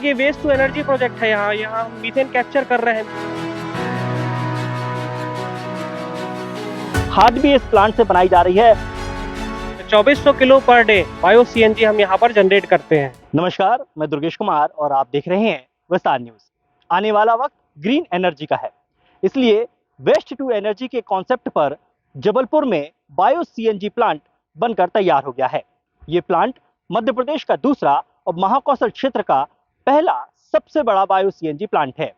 ये waste to energy project है। यहाँ यहाँ हम मीथेन कैप्चर कर रहे हैं। खाद भी इस प्लांट से बनाई जा रही है। 2400 kilo per day bio CNG हम यहाँ पर जनरेट करते हैं। नमस्कार, मैं दुर्गेश कुमार और आप देख रहे हैं विस्तार न्यूज। आने वाला वक्त ग्रीन एनर्जी का है, इसलिए वेस्ट टू एनर्जी के कॉन्सेप्ट पर जबलपुर में बायो सीएनजी प्लांट बनकर तैयार हो गया है। ये प्लांट मध्य प्रदेश का दूसरा और महाकौशल क्षेत्र का पहला सबसे बड़ा बायो सीएनजी प्लांट है।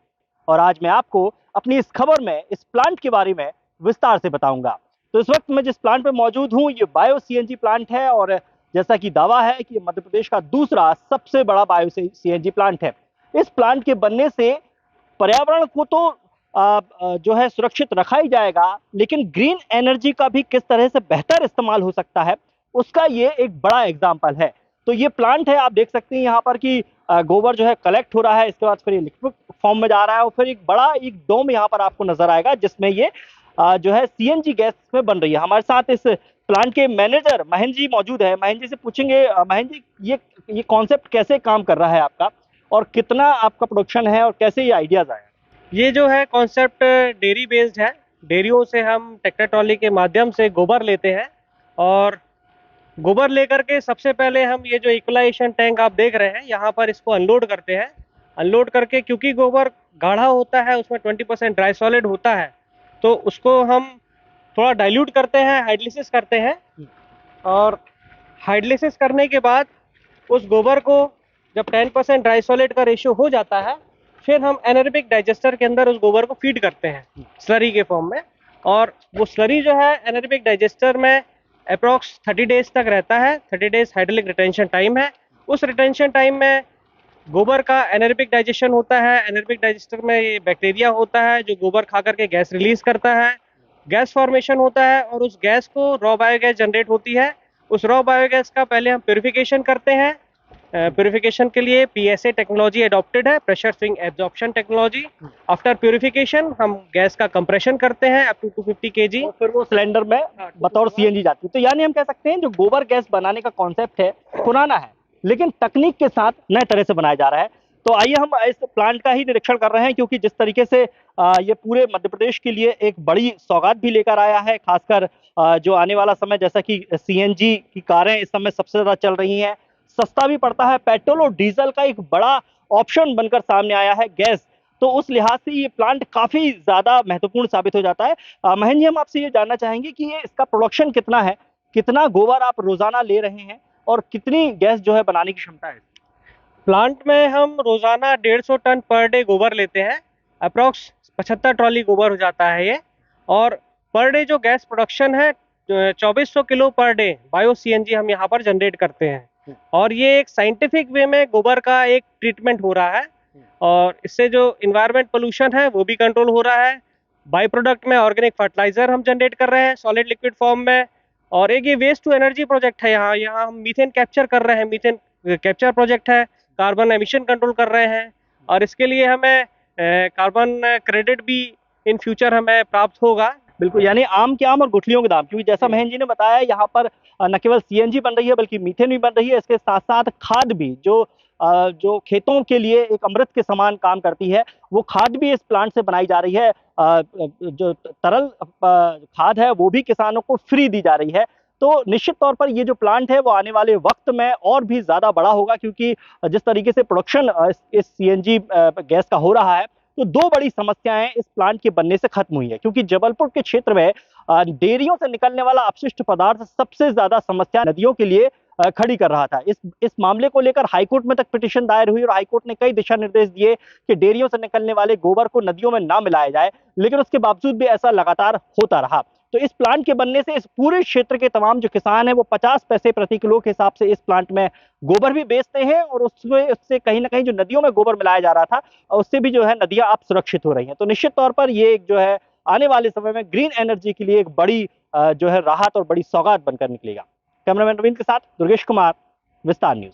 और आज मैं आपको अपनी इस खबर में इस प्लांट के बारे में विस्तार से बताऊंगा। तो इस वक्त मैं जिस प्लांट पे मौजूद हूँ, ये बायो सीएनजी प्लांट है और जैसा कि दावा है कि मध्य प्रदेश का दूसरा सबसे बड़ा बायो सीएनजी प्लांट है। इस प्लांट के बनने से पर्यावरण को तो जो है सुरक्षित रखा ही जाएगा, लेकिन ग्रीन एनर्जी का भी किस तरह से बेहतर इस्तेमाल हो सकता है, उसका ये एक बड़ा एग्जाम्पल है। तो ये प्लांट है, आप देख सकते हैं यहाँ पर कि गोबर जो है कलेक्ट हो रहा है, इसके बाद फिर ये लिक्विड फॉर्म में जा रहा है और फिर एक बड़ा एक डोम यहाँ पर आपको नजर आएगा जिसमें ये जो है सीएनजी गैस में बन रही है। हमारे साथ इस प्लांट के मैनेजर महेंद्र जी मौजूद है। महेंद्र जी से पूछेंगे, महेंद्र जी ये कॉन्सेप्ट कैसे काम कर रहा है आपका और कितना आपका प्रोडक्शन है और कैसे ये आइडियाज आए? ये जो है कॉन्सेप्ट डेयरी बेस्ड है। डेयरियों से हम ट्रैक्टर ट्रॉली के माध्यम से गोबर लेते हैं और गोबर लेकर के सबसे पहले हम ये जो इक्वलाइजेशन टैंक आप देख रहे हैं यहाँ पर इसको अनलोड करते हैं। अनलोड करके क्योंकि गोबर गाढ़ा होता है, उसमें 20% ड्राई सॉलिड होता है, तो उसको हम थोड़ा डाइल्यूट करते हैं, हाइड्रोलिसिस करते हैं। और हाइड्रोलिसिस करने के बाद उस गोबर को जब 10% ड्राई सॉलिड का रेशियो हो जाता है, फिर हम एनारोबिक डाइजेस्टर के अंदर उस गोबर को फीड करते हैं स्लरी के फॉर्म में। और वो स्लरी जो है एनारोबिक डाइजेस्टर में अप्रॉक्स 30 डेज तक रहता है। 30 डेज हाइड्रोलिक रिटेंशन टाइम है। उस रिटेंशन टाइम में गोबर का एनारोबिक डाइजेशन होता है। एनारोबिक डाइजेस्टर में ये बैक्टीरिया होता है जो गोबर खा करके गैस रिलीज करता है, गैस फॉर्मेशन होता है और उस गैस को रॉ बायोगैस जनरेट होती है। उस रॉ बायोगैस का पहले हम प्योरिफिकेशन करते हैं। प्योरिफिकेशन के लिए पीएसए टेक्नोलॉजी अडॉप्टेड है, pressure swing absorption technology. After purification हम गैस का कंप्रेशन करते हैं अप टू 250 kg, फिर वो सिलेंडर में बतौर सीएनजी जाती है। तो यानी हम कह सकते हैं जो गोबर गैस बनाने का कॉन्सेप्ट है पुराना है, लेकिन तकनीक के साथ नए तरह से बनाया जा रहा है। तो आइए हम इस प्लांट का ही निरीक्षण कर रहे हैं, क्योंकि जिस तरीके से ये पूरे मध्य प्रदेश के लिए एक बड़ी सौगात भी लेकर आया है, खासकर जो आने वाला समय, जैसा कि सीएनजी की कारें इस समय सबसे ज्यादा चल रही हैं, सस्ता भी पड़ता है, पेट्रोल और डीजल का एक बड़ा ऑप्शन बनकर सामने आया है गैस। तो उस लिहाज से ये प्लांट काफी ज्यादा महत्वपूर्ण साबित हो जाता है। महेंद्र जी, हम आपसे ये जानना चाहेंगे कि ये इसका प्रोडक्शन कितना है, कितना गोबर आप रोजाना ले रहे हैं और कितनी गैस जो है बनाने की क्षमता है? प्लांट में हम रोजाना 150 टन पर डे गोबर लेते हैं। अप्रॉक्स 75 ट्रॉली गोबर हो जाता है ये। और पर डे जो गैस प्रोडक्शन है 2400 kilo per day bio CNG हम यहाँ पर जनरेट करते हैं। और ये एक साइंटिफिक वे में गोबर का एक ट्रीटमेंट हो रहा है और इससे जो इन्वायरमेंट पोल्यूशन है वो भी कंट्रोल हो रहा है। बाई प्रोडक्ट में ऑर्गेनिक फर्टिलाइजर हम जनरेट कर रहे हैं सॉलिड लिक्विड फॉर्म में। और एक ये वेस्ट टू एनर्जी प्रोजेक्ट है। यहाँ हम मीथेन कैप्चर कर रहे हैं, मीथेन कैप्चर प्रोजेक्ट है, कार्बन एमिशन कंट्रोल कर रहे हैं और इसके लिए हमें कार्बन क्रेडिट भी इन फ्यूचर हमें प्राप्त होगा। बिल्कुल, यानी आम के आम और गुठलियों के दाम, क्योंकि जैसा महेंद्र जी ने बताया, यहाँ पर न केवल सीएनजी बन रही है बल्कि मीथेन भी बन रही है। इसके साथ साथ खाद भी, जो खेतों के लिए एक अमृत के समान काम करती है, वो खाद भी इस प्लांट से बनाई जा रही है। जो तरल खाद है वो भी किसानों को फ्री दी जा रही है। तो निश्चित तौर पर ये जो प्लांट है वो आने वाले वक्त में और भी ज्यादा बड़ा होगा, क्योंकि जिस तरीके से प्रोडक्शन इस सीएनजी गैस का हो रहा है, तो दो बड़ी समस्याएं इस प्लांट के बनने से खत्म हुई है। क्योंकि जबलपुर के क्षेत्र में डेयरियों से निकलने वाला अपशिष्ट पदार्थ सबसे ज्यादा समस्या नदियों के लिए खड़ी कर रहा था। इस मामले को लेकर हाईकोर्ट में तक पिटीशन दायर हुई और हाईकोर्ट ने कई दिशा निर्देश दिए कि डेयरियों से निकलने वाले गोबर को नदियों में ना मिलाया जाए, लेकिन उसके बावजूद भी ऐसा लगातार होता रहा। तो इस प्लांट के बनने से इस पूरे क्षेत्र के तमाम जो किसान हैं वो 50 पैसे प्रति किलो के हिसाब से इस प्लांट में गोबर भी बेचते हैं और उससे कहीं ना कहीं जो नदियों में गोबर मिलाया जा रहा था उससे भी जो है नदियां अब सुरक्षित हो रही हैं। तो निश्चित तौर पर ये एक जो है आने वाले समय में ग्रीन एनर्जी के लिए एक बड़ी जो है राहत और बड़ी सौगात बनकर निकलेगा। कैमरामैन रविंद्र के साथ दुर्गेश कुमार, विस्तार न्यूज।